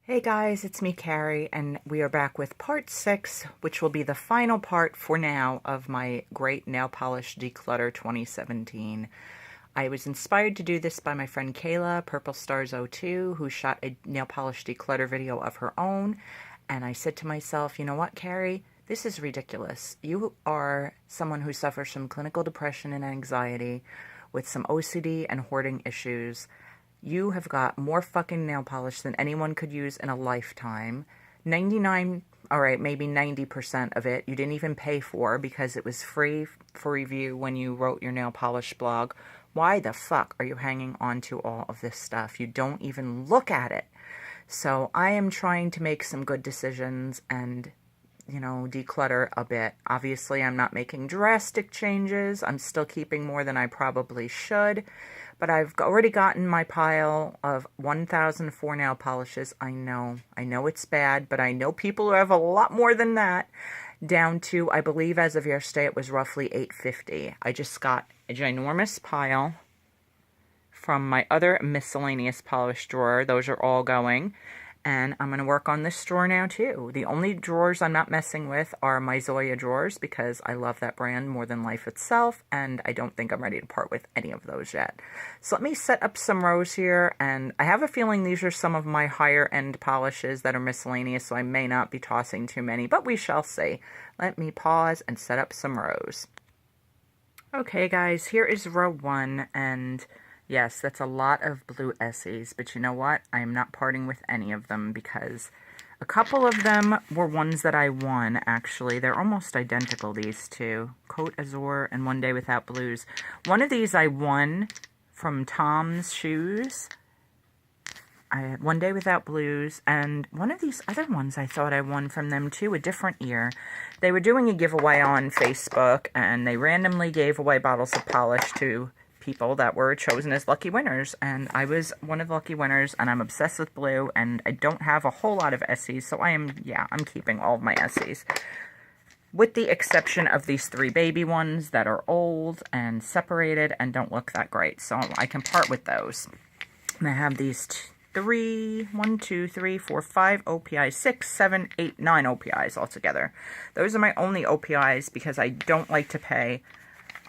Hey guys, it's me, Carrie, and we are back with part 6, which will be the final part for now of my Great Nail Polish Declutter 2017. I was inspired to do this by my friend Kayla, Purple Stars 02, who shot a nail polish declutter video of her own, and I said to myself, you know what, Carrie? This is ridiculous. You are someone who suffers from clinical depression and anxiety with some OCD and hoarding issues. You have got more fucking nail polish than anyone could use in a lifetime. 99, all right, maybe 90% of it you didn't even pay for because it was free for review when you wrote your nail polish blog. Why the fuck are you hanging on to all of this stuff? You don't even look at it. So I am trying to make some good decisions and, declutter a bit. Obviously, I'm not making drastic changes. I'm still keeping more than I probably should. But I've already gotten my pile of 1,004 nail polishes. I know it's bad, but I know people who have a lot more than that, down to, I believe as of yesterday, it was roughly 850. I just got a ginormous pile from my other miscellaneous polish drawer. Those are all going. And I'm going to work on this drawer now, too. The only drawers I'm not messing with are my Zoya drawers because I love that brand more than life itself, and I don't think I'm ready to part with any of those yet. So let me set up some rows here, and I have a feeling these are some of my higher-end polishes that are miscellaneous, so I may not be tossing too many, but we shall see. Let me pause and set up some rows. Okay, guys, here is row 1, and yes, that's a lot of blue Essies, but you know what? I am not parting with any of them because a couple of them were ones that I won, actually. They're almost identical, these two. Cote Azure and One Day Without Blues. One of these I won from Tom's Shoes. I had One Day Without Blues, and one of these other ones I thought I won from them too, a different year. They were doing a giveaway on Facebook, and they randomly gave away bottles of polish to people that were chosen as lucky winners, and I was one of the lucky winners, and I'm obsessed with blue, and I don't have a whole lot of Essies, so I'm keeping all of my Essies, with the exception of these 3 baby ones that are old and separated and don't look that great, so I can part with those. And I have these 5 OPIs, 6, 7, 8, 9 OPIs altogether. Those are my only OPIs because I don't like to pay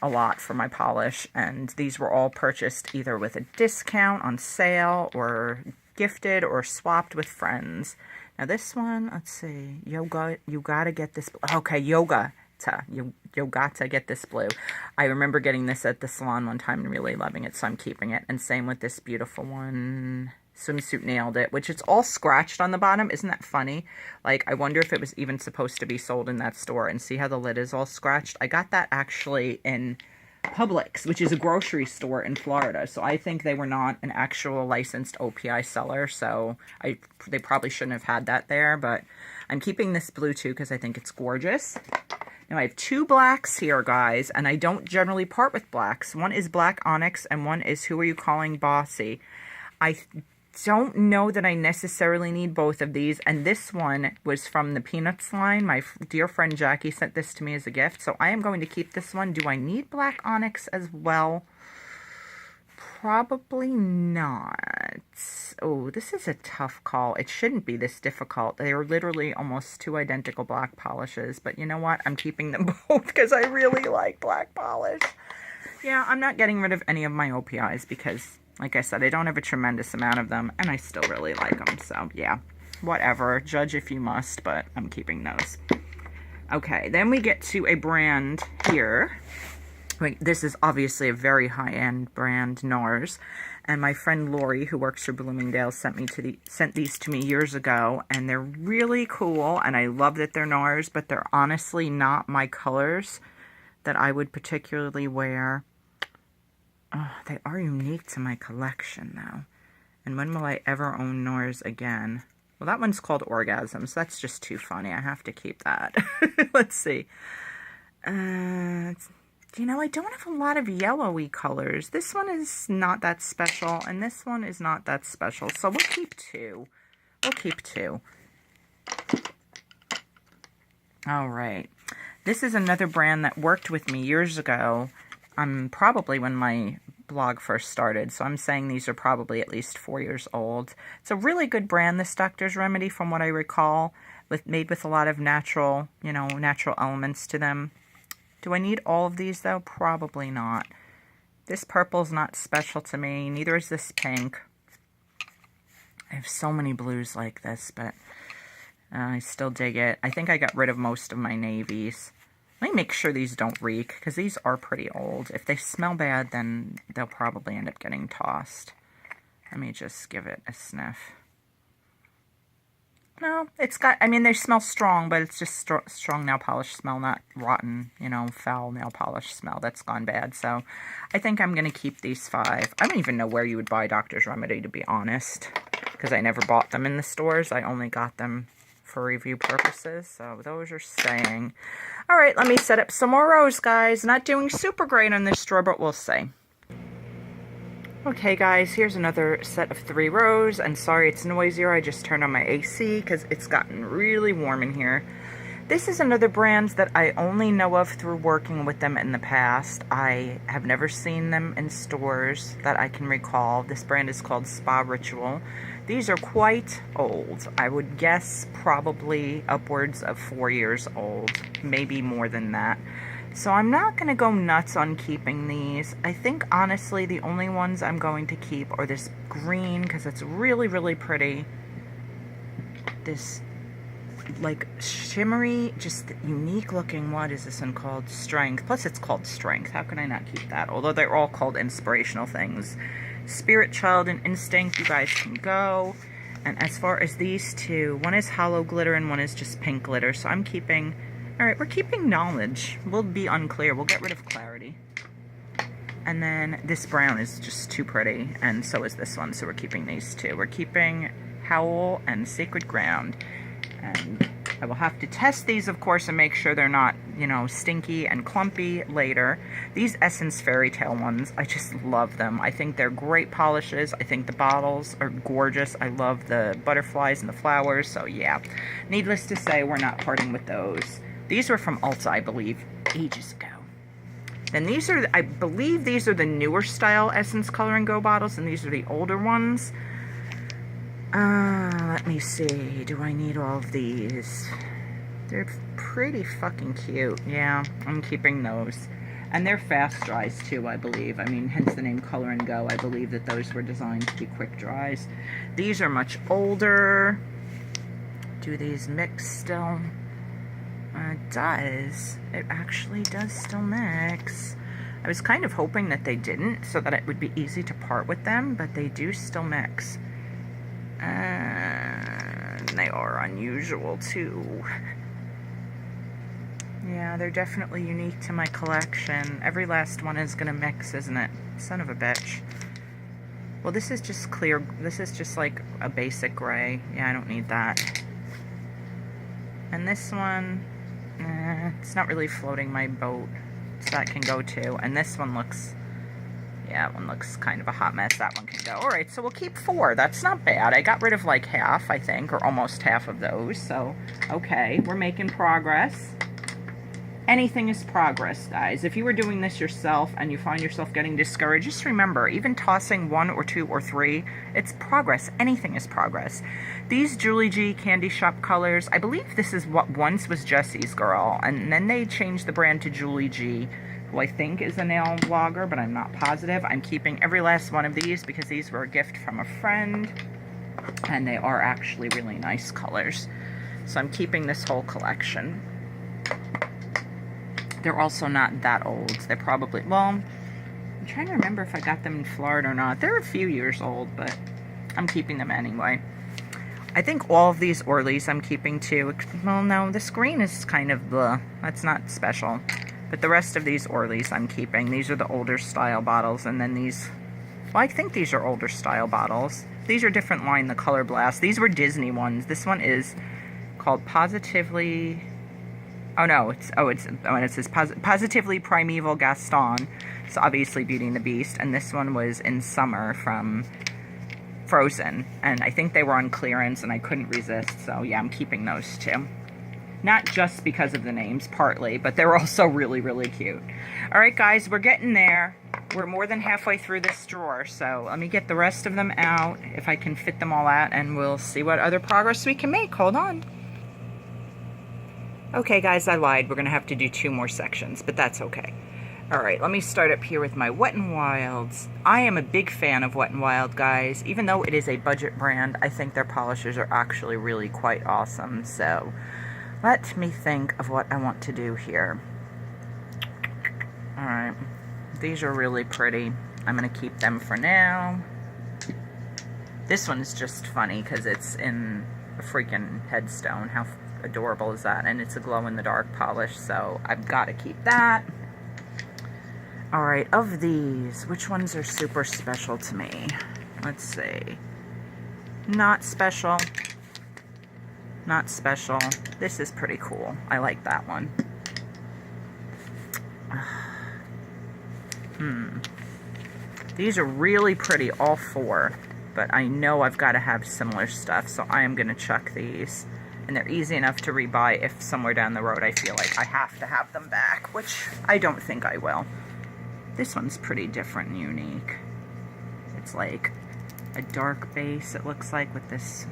a lot for my polish, and these were all purchased either with a discount on sale or gifted or swapped with friends. Now this one, let's see, Yoga, you gotta get this, okay, you gotta get this blue. I remember getting this at the salon one time and really loving it, so I'm keeping it. And same with this beautiful one, Swimsuit Nailed It, which it's all scratched on the bottom. Isn't that funny? Like, I wonder if it was even supposed to be sold in that store. And see how the lid is all scratched? I got that actually in Publix, which is a grocery store in Florida. So I think they were not an actual licensed OPI seller. So they probably shouldn't have had that there. But I'm keeping this blue too because I think it's gorgeous. Now I have 2 blacks here, guys. And I don't generally part with blacks. One is Black Onyx and one is Who Are You Calling Bossy? I don't know that I necessarily need both of these, and this one was from the Peanuts line. My dear friend Jackie sent this to me as a gift, so I am going to keep this one. Do I need Black Onyx as well? Probably not. Oh, this is a tough call. It shouldn't be this difficult. They are literally almost 2 identical black polishes, but you know what? I'm keeping them both because I really like black polish. Yeah, I'm not getting rid of any of my OPIs because, like I said, I don't have a tremendous amount of them, and I still really like them. So, yeah, whatever. Judge if you must, but I'm keeping those. Okay, then we get to a brand here. This is obviously a very high-end brand, NARS. And my friend Lori, who works for Bloomingdale's, sent these to me years ago, and they're really cool, and I love that they're NARS, but they're honestly not my colors that I would particularly wear. Oh, they are unique to my collection, though. And when will I ever own NARS again? Well, that one's called Orgasms. That's just too funny. I have to keep that. Let's see. I don't have a lot of yellowy colors. This one is not that special, and this one is not that special. So we'll keep 2. We'll keep 2. All right. This is another brand that worked with me years ago. Probably when my blog first started, so I'm saying these are probably at least 4 years old. It's a really good brand, this Doctor's Remedy, from what I recall, made with a lot of natural, natural elements to them. Do I need all of these, though? Probably not. This purple's not special to me. Neither is this pink. I have so many blues like this, but I still dig it. I think I got rid of most of my navies. Let me make sure these don't reek, because these are pretty old. If they smell bad, then they'll probably end up getting tossed. Let me just give it a sniff. No, it's got, I mean, they smell strong, but it's just strong nail polish smell, not rotten, foul nail polish smell that's gone bad. So I think I'm going to keep these 5. I don't even know where you would buy Doctor's Remedy, to be honest, because I never bought them in the stores. I only got them for review purposes, so those are staying. All right, let me set up some more rows, guys. Not doing super great on this drawer, but we'll see. Okay, guys, here's another set of 3 rows, and sorry it's noisier. I just turned on my AC because it's gotten really warm in here. This is another brand that I only know of through working with them in the past. I have never seen them in stores that I can recall. This brand is called Spa Ritual. These are quite old. I would guess probably upwards of 4 years old, maybe more than that. So I'm not going to go nuts on keeping these. I think, honestly, the only ones I'm going to keep are this green, because it's really, really pretty. This, like, shimmery, just unique looking, what is this one called? Strength. Plus, it's called Strength. How can I not keep that? Although they're all called inspirational things. Spirit Child and Instinct, you guys can go. And as far as these 2, one is hollow glitter and one is just pink glitter. So I'm keeping... Alright, we're keeping knowledge. We'll be unclear. We'll get rid of clarity. And then this brown is just too pretty, and so is this one, so we're keeping these 2. We're keeping Howl and Sacred Ground. And I will have to test these, of course, and make sure they're not, stinky and clumpy later. These Essence Fairy Tale ones, I just love them. I think they're great polishes. I think the bottles are gorgeous. I love the butterflies and the flowers, so yeah. Needless to say, we're not parting with those. These were from Ulta, I believe, ages ago. Then these are, I believe these are the newer style Essence Color and Go bottles, and these are the older ones. Let me see. Do I need all of these? They're pretty fucking cute. Yeah, I'm keeping those. And they're fast dries too, I believe. I mean, hence the name Color and Go. I believe that those were designed to be quick dries. These are much older. Do these mix still? It does. It actually does still mix. I was kind of hoping that they didn't, so that it would be easy to part with them, but they do still mix. And they are unusual too. Yeah, they're definitely unique to my collection. Every last one is gonna mix, isn't it? Son of a bitch. Well, this is just clear. This is just like a basic gray. Yeah, I don't need that. And this one, it's not really floating my boat, so that can go too. And this one looks, yeah, that one looks kind of a hot mess. That one can go. All right, so we'll keep 4. That's not bad. I got rid of like half, I think, or almost half of those. So, okay, we're making progress. Anything is progress, guys. If you were doing this yourself and you find yourself getting discouraged, just remember, even tossing 1 or 2 or 3, it's progress. Anything is progress. These Julie G Candy Shop colors, I believe this is what once was Jessie's Girl, and then they changed the brand to Julie G, who I think is a nail vlogger, but I'm not positive. I'm keeping every last one of these because these were a gift from a friend, and they are actually really nice colors. So I'm keeping this whole collection. They're also not that old. They're probably, well, I'm trying to remember if I got them in Florida or not. They're a few years old, but I'm keeping them anyway. I think all of these Orleys I'm keeping too. Well, no, this green is kind of blah. That's not special. But the rest of these Orleys I'm keeping. These are the older style bottles, and then these, well, I think these are older style bottles. These are different line, the Color Blast. These were Disney ones. This one is called Positively... it says Positively Primeval Gaston. So obviously Beauty and the Beast. And this one was in summer from Frozen. And I think they were on clearance and I couldn't resist. So yeah, I'm keeping those too. Not just because of the names, partly, but they're also really, really cute. Alright guys, we're getting there. we're more than halfway through this drawer, so let me get the rest of them out, if I can fit them all out, and we'll see what other progress we can make. Hold on. Okay, guys, I lied. We're going to have to do 2 more sections, but that's okay. All right, let me start up here with my Wet n Wilds. I am a big fan of Wet n Wild, guys. Even though it is a budget brand, I think their polishers are actually really quite awesome. So let me think of what I want to do here. All right, these are really pretty. I'm going to keep them for now. This one's just funny because it's in a freaking headstone. How adorable is that? And it's a glow-in-the-dark polish, so I've got to keep that. Alright, of these, which ones are super special to me? Let's see. Not special. Not special. This is pretty cool. I like that one. These are really pretty, all 4. But I know I've got to have similar stuff, so I am going to chuck these. And they're easy enough to rebuy if somewhere down the road I feel like I have to have them back, which I don't think I will. This one's pretty different and unique. It's like a dark base, it looks like, with this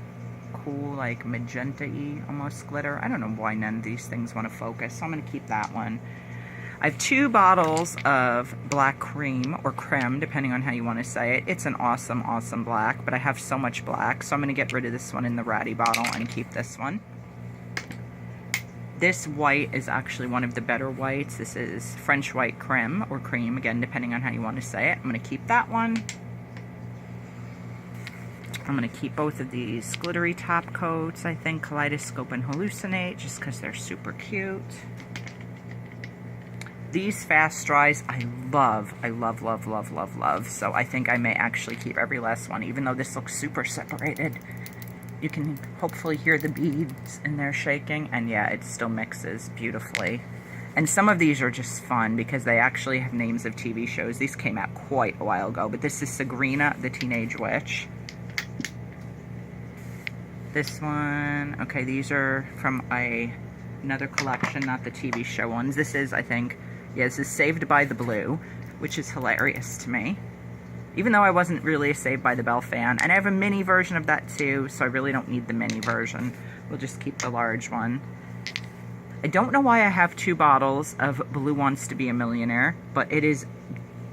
cool, like, magenta-y almost glitter. I don't know why none of these things want to focus, so I'm going to keep that one. I have 2 bottles of black cream, or creme, depending on how you want to say it. It's an awesome, awesome black, but I have so much black, so I'm going to get rid of this one in the ratty bottle and keep this one. This white is actually one of the better whites. This is French white creme, or cream, again, depending on how you want to say it. I'm going to keep that one. I'm going to keep both of these glittery top coats, I think, Kaleidoscope and Hallucinate, just because they're super cute. These fast dries, I love, love, love, love. So I think I may actually keep every last one, even though this looks super separated. You can hopefully hear the beads in there shaking, and yeah, it still mixes beautifully. And some of these are just fun because they actually have names of TV shows. These came out quite a while ago, but this is Sabrina the Teenage Witch. This one, okay, these are from another collection, not the TV show ones. This is, I think, yeah, this is Saved by the Blue, which is hilarious to me. Even though I wasn't really a Saved by the Bell fan. And I have a mini version of that too, so I really don't need the mini version. We'll just keep the large one. I don't know why I have 2 bottles of Blue Wants to Be a Millionaire, but it is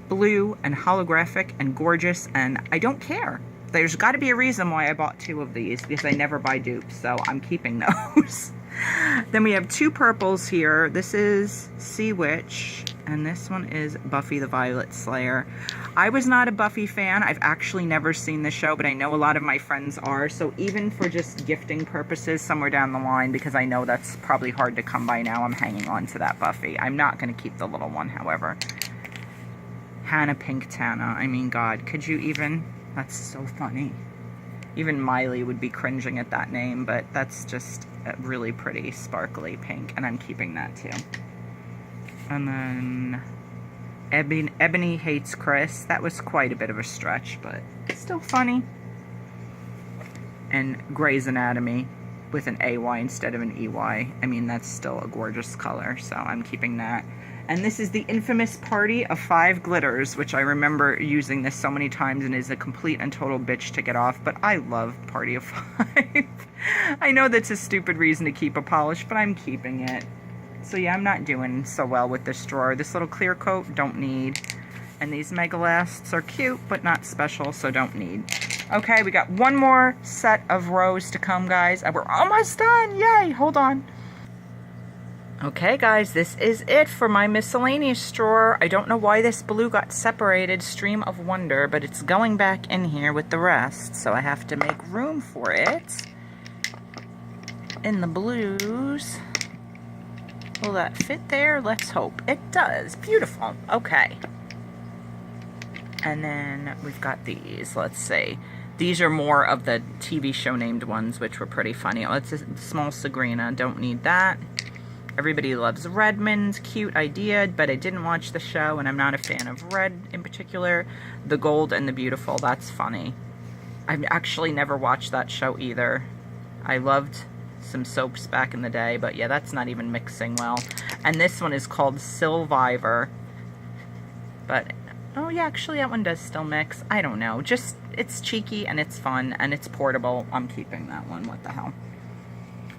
blue and holographic and gorgeous, and I don't care. There's got to be a reason why I bought 2 of these, because I never buy dupes, so I'm keeping those. Then we have 2 purples here. This is Sea Witch, and this one is Buffy the Violet Slayer. I was not a Buffy fan. I've actually never seen the show, but I know a lot of my friends are. So even for just gifting purposes somewhere down the line, because I know that's probably hard to come by now, I'm hanging on to that Buffy. I'm not going to keep the little one, however. Hannah Pink Tana. I mean, God, could you even? That's so funny. Even Miley would be cringing at that name, but that's just a really pretty sparkly pink, and I'm keeping that too. And then Ebony Hates Chris. That was quite a bit of a stretch, but still funny. And Grey's Anatomy with an AY instead of an EY. I mean, that's still a gorgeous color, so I'm keeping that. And this is the infamous Party of 5 Glitters, which I remember using this so many times and is a complete and total bitch to get off, but I love Party of 5. I know that's a stupid reason to keep a polish, but I'm keeping it. So yeah, I'm not doing so well with this drawer. This little clear coat, don't need. And these Mega Lasts are cute, but not special, so don't need. Okay, we got 1 more set of rows to come, guys. And we're almost done. Yay, hold on. Okay, guys, this is it for my miscellaneous drawer. I don't know why this blue got separated, Stream of Wonder, but it's going back in here with the rest, so I have to make room for it. In the blues. Will that fit there? Let's hope. It does. Beautiful. Okay. And then we've got these. Let's see. These are more of the TV show named ones, which were pretty funny. Oh, it's a small Sabrina. Don't need that. Everybody Loves Redmond. Cute idea, but I didn't watch the show, and I'm not a fan of red in particular. The Gold and the Beautiful. That's funny. I've actually never watched that show either. I loved some soaps back in the day, but yeah, that's not even mixing well. And this one is called Silvivor, but Oh yeah, actually that one does still mix. I don't know. Just, it's cheeky and it's fun and it's portable. I'm keeping that one. What the hell?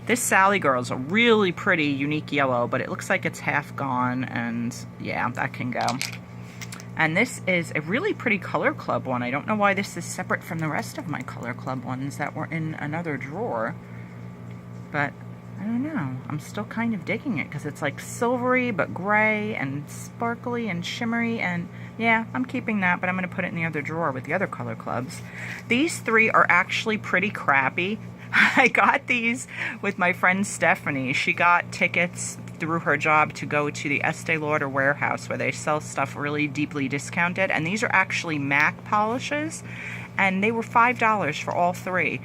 This Sally Girl is a really pretty unique yellow, but it looks like it's half gone, and yeah, that can go. And this is a really pretty Color Club one. I don't know why this is separate from the rest of my Color Club ones that were in another drawer, but I don't know. I'm still kind of digging it because it's like silvery but gray and sparkly and shimmery, and yeah, I'm keeping that, but I'm going to put it in the other drawer with the other Color Clubs. These three are actually pretty crappy. I got these with my friend Stephanie. She got tickets through her job to go to the Estee Lauder warehouse where they sell stuff really deeply discounted, and these are actually MAC polishes, and they were $5 for all three.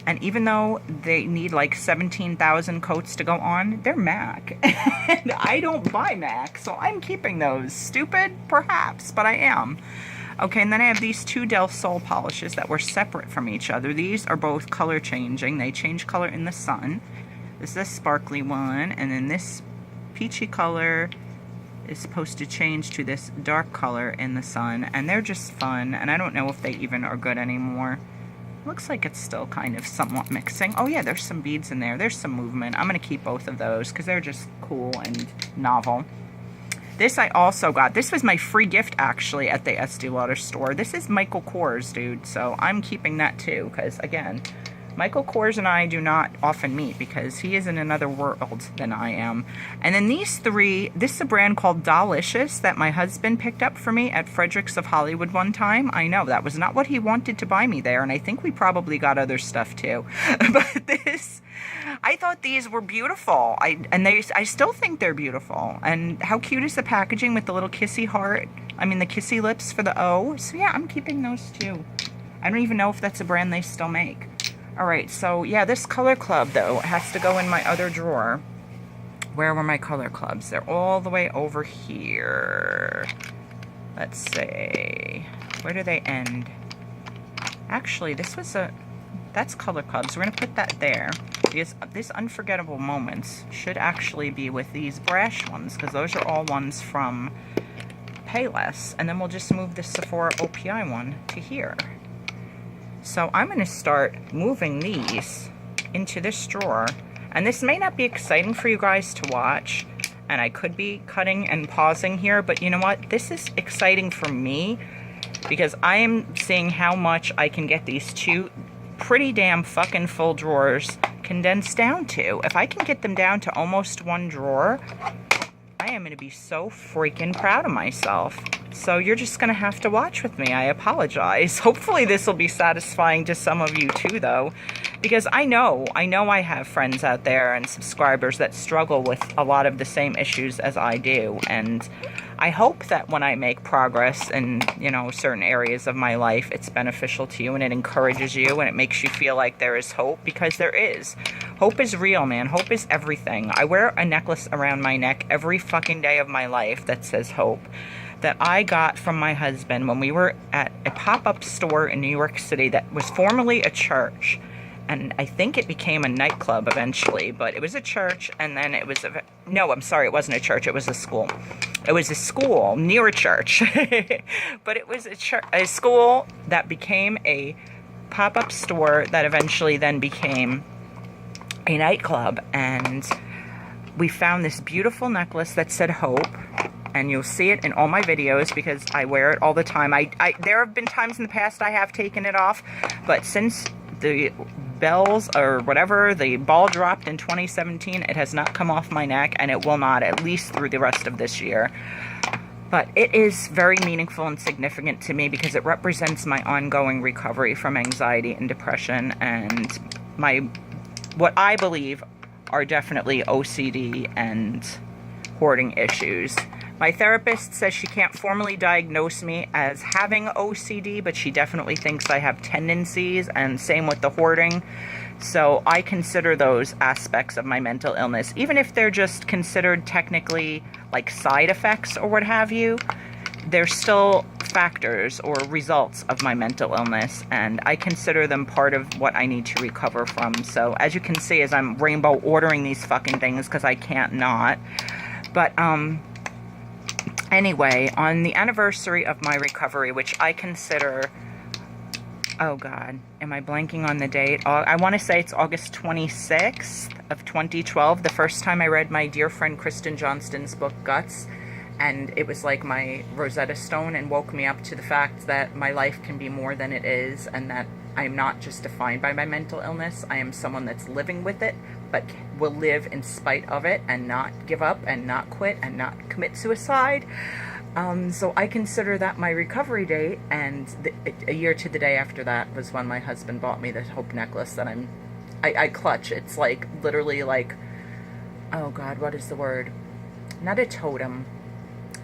And even though they need like 17,000 coats to go on, they're MAC. And I don't buy MAC, so I'm keeping those. Stupid? Perhaps, but I am. Okay, and then I have these two Del Sol polishes that were separate from each other. These are both color changing. They change color in the sun. This is a sparkly one, and then this peachy color is supposed to change to this dark color in the sun, and they're just fun, and I don't know if they even are good anymore. Looks like it's still kind of somewhat mixing. Oh yeah, there's some beads in there. There's some movement. I'm going to keep both of those because they're just cool and novel. This I also got. This was my free gift, actually, at the Estee Lauder store. This is Michael Kors, dude, so I'm keeping that, too, because, again, Michael Kors and I do not often meet because he is in another world than I am. And then these three, this is a brand called Dolicious that my husband picked up for me at Fredericks of Hollywood one time. I know, that was not what he wanted to buy me there, and I think we probably got other stuff, too. But this... I thought these were beautiful. I still think they're beautiful. And how cute is the packaging with the little kissy heart? I mean, the kissy lips for the O. So yeah, I'm keeping those too. I don't even know if that's a brand they still make. All right, so yeah, this Color Club though has to go in my other drawer. Where were my Color Clubs? They're all the way over here. Let's see. Where do they end? Actually, this was that's Color Clubs. We're going to put that there. Because these Unforgettable Moments should actually be with these Brash ones, because those are all ones from Payless. And then we'll just move the Sephora OPI one to here. So I'm going to start moving these into this drawer. And this may not be exciting for you guys to watch, and I could be cutting and pausing here, but you know what? This is exciting for me, because I am seeing how much I can get these two pretty damn fucking full drawers condensed down to. If I can get them down to almost one drawer, I am going to be so freaking proud of myself. So you're just going to have to watch with me. I apologize. Hopefully this will be satisfying to some of you too, though, because I know I have friends out there and subscribers that struggle with a lot of the same issues as I do, and I hope that when I make progress in, you know, certain areas of my life, it's beneficial to you and it encourages you and it makes you feel like there is hope, because there is. Hope is real, man. Hope is everything. I wear a necklace around my neck every fucking day of my life that says hope, that I got from my husband when we were at a pop-up store in New York City that was formerly a church. And I think it became a nightclub eventually, but it was a church, and then it was no, I'm sorry, it wasn't a church, it was a school. It was a school near a church, but it was a school that became a pop-up store that eventually then became a nightclub. And we found this beautiful necklace that said hope, and you'll see it in all my videos because I wear it all the time. There have been times in the past I have taken it off, but since the bells or whatever, the ball dropped in 2017, it has not come off my neck, and it will not, at least through the rest of this year. But it is very meaningful and significant to me because it represents my ongoing recovery from anxiety and depression, and what I believe are definitely OCD and hoarding issues. My therapist says she can't formally diagnose me as having OCD, but she definitely thinks I have tendencies, and same with the hoarding. So I consider those aspects of my mental illness, even if they're just considered technically like side effects or what have you, they're still factors or results of my mental illness, and I consider them part of what I need to recover from. So as you can see, as I'm rainbow ordering these fucking things because I can't not. But Anyway, on the anniversary of my recovery, which I consider, oh God, am I blanking on the date? I want to say it's August 26th of 2012, the first time I read my dear friend Kristen Johnston's book, Guts. And it was like my Rosetta Stone and woke me up to the fact that my life can be more than it is, and that I'm not just defined by my mental illness. I am someone that's living with it, but will live in spite of it and not give up and not quit and not commit suicide. So I consider that my recovery date, and a year to the day after that was when my husband bought me the hope necklace that I clutch. It's like literally like, oh God, what is the word? Not a totem.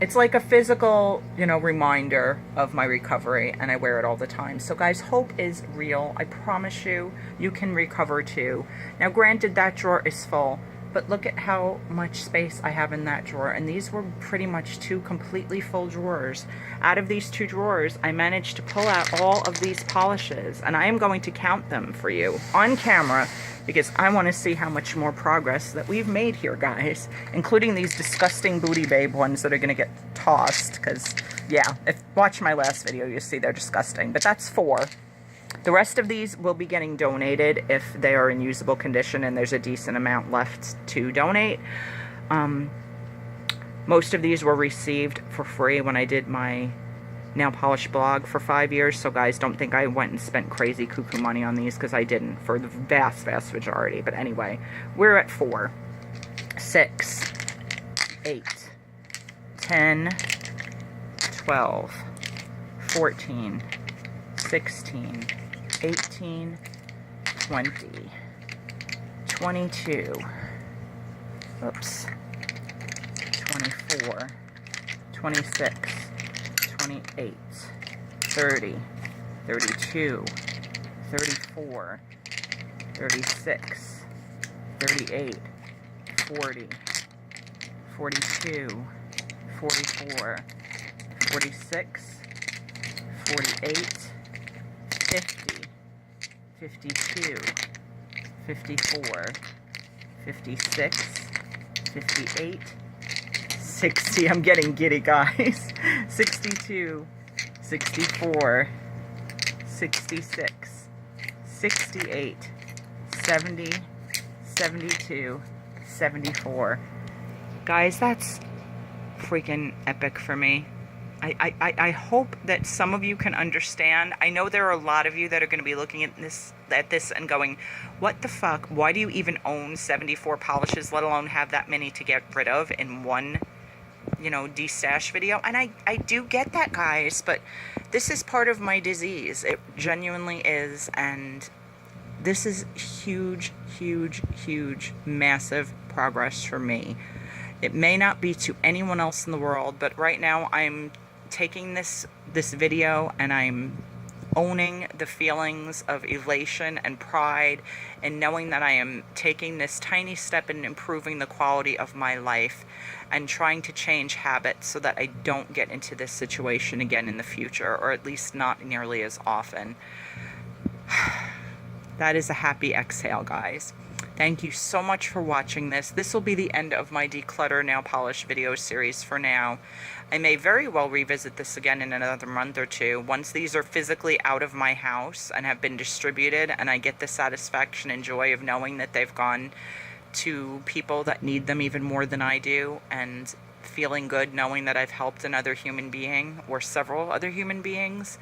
It's like a physical, you know, reminder of my recovery, and I wear it all the time. So guys, hope is real. I promise you, you can recover too. Now granted, that drawer is full, but look at how much space I have in that drawer. And these were pretty much 2 completely full drawers. Out of these 2 drawers, I managed to pull out all of these polishes, and I am going to count them for you on camera, because I want to see how much more progress that we've made here, guys, including these disgusting Booty Babe ones that are going to get tossed, because, yeah, watch my last video, you see they're disgusting, but that's 4. The rest of these will be getting donated if they are in usable condition and there's a decent amount left to donate. Most of these were received for free when I did my nail polish blog for 5 years, so guys, don't think I went and spent crazy cuckoo money on these, because I didn't, for the vast majority. But anyway, we're at 4, 6, 8, 10, 12, 14, 16, 18, 20, 22, oops, 24, 26, 28, 30, 32, 34, 36, 38, 40, 42, 44, 46, 48, 50, 52, 54, 56, 58, 60, I'm getting giddy, guys, 62, 64, 66, 68, 70, 72, 74. Guys, that's freaking epic for me. I hope that some of you can understand. I know there are a lot of you that are going to be looking at this and going, what the fuck? Why do you even own 74 polishes, let alone have that many to get rid of in one, you know, destash video? And I do get that, guys, but this is part of my disease. It genuinely is, and this is huge, huge, huge, massive progress for me. It may not be to anyone else in the world, but right now I'm taking this video and I'm owning the feelings of elation and pride, and knowing that I am taking this tiny step in improving the quality of my life and trying to change habits so that I don't get into this situation again in the future, or at least not nearly as often. That is a happy exhale, guys. Thank you so much for watching this. This will be the end of my Declutter nail polish video series for now. I may very well revisit this again in another month or two, once these are physically out of my house and have been distributed, and I get the satisfaction and joy of knowing that they've gone to people that need them even more than I do, and feeling good knowing that I've helped another human being or several other human beings,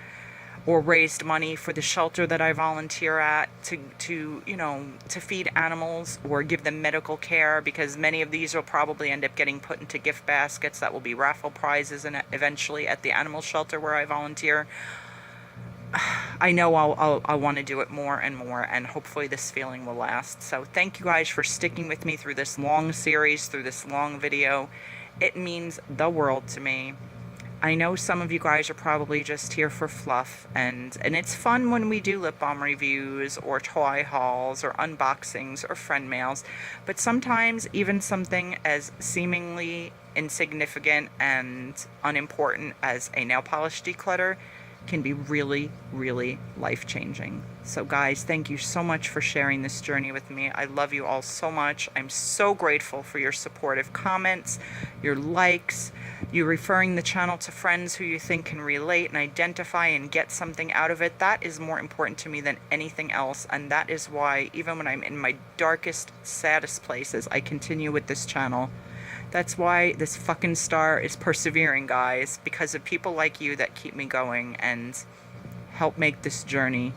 or raised money for the shelter that I volunteer at to you know, to feed animals or give them medical care, because many of these will probably end up getting put into gift baskets that will be raffle prizes and eventually at the animal shelter where I volunteer. I know I'll want to do it more and more, and hopefully this feeling will last. So thank you guys for sticking with me through this long series, through this long video. It means the world to me. I know some of you guys are probably just here for fluff, and it's fun when we do lip balm reviews or toy hauls or unboxings or friend mails, but sometimes even something as seemingly insignificant and unimportant as a nail polish declutter can be really, really life-changing. So guys, thank you so much for sharing this journey with me. I love you all so much. I'm so grateful for your supportive comments, your likes, you referring the channel to friends who you think can relate and identify and get something out of it. That is more important to me than anything else, and that is why even when I'm in my darkest, saddest places, I continue with this channel. That's why this fucking star is persevering, guys, because of people like you that keep me going and help make this journey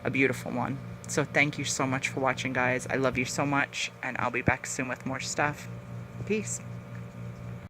a beautiful one. So thank you so much for watching, guys. I love you so much, and I'll be back soon with more stuff. Peace.